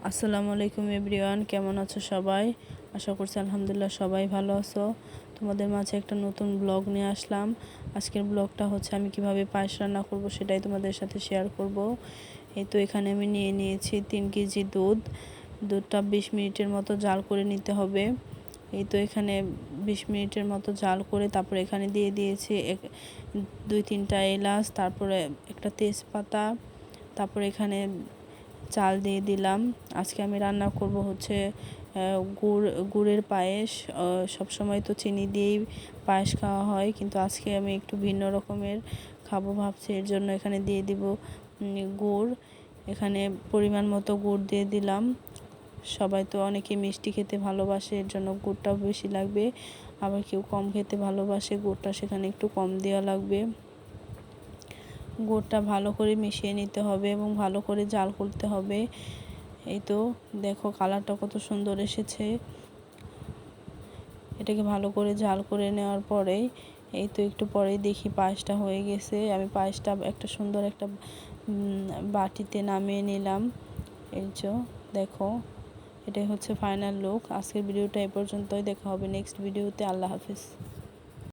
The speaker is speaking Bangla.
আসসালামু আলাইকুম এভরিওয়ান, কেমন আছো সবাই? আশা করছি আলহামদুলিল্লাহ সবাই ভালো আছো। তোমাদের মাঝে একটা নতুন ব্লগ নিয়ে আসলাম। আজকের ব্লগটা হচ্ছে আমি কিভাবে পায়েস রান্না করব সেটাই তোমাদের সাথে শেয়ার করব। এই তো এখানে আমি নিয়েছি 3 কেজি দুধটা 20 মিনিটের মতো জাল করে নিতে হবে। এই তো এখানে 20 মিনিটের মতো জাল করে তারপর এখানে দিয়ে দিয়েছি 2-3টা এলাচ, তারপরে একটা তেজপাতা, তারপর এখানে চাল দিয়ে দিলাম। আজকে আমি রান্না করব হচ্ছে গুড়ের পায়েস। সবসময় তো চিনি দিয়েই পায়েস খাওয়া হয়, কিন্তু আজকে আমি একটু ভিন্ন রকমের খাবো ভাবছি, এর জন্য এখানে দিয়ে দিব গুড়। এখানে পরিমাণ মতো গুড় দিয়ে দিলাম। সবাই তো অনেকে মিষ্টি খেতে ভালোবাসে, এর জন্য গুড়টাও বেশি লাগবে। আবার কেউ কম খেতে ভালোবাসে, গুড়টা সেখানে একটু কম দেওয়া লাগবে। গুড়টা ভালো করে মিশিয়ে নিতে হবে এবং ভালো করে জাল করতে হবে। এই তো দেখো কালারটা কত সুন্দর এসেছে। এটাকে ভালো করে জাল করে নেওয়ার পরেই এই তো একটু পরেই দেখি পায়েসটা হয়ে গেছে। আমি পায়েসটা একটা সুন্দর একটা বাটিতে নামিয়ে নিলাম। এই যে দেখো, এটাই হচ্ছে ফাইনাল লুক। আজকের ভিডিওটা এ পর্যন্তই। দেখা হবে নেক্সট ভিডিওতে। আল্লাহ হাফিজ।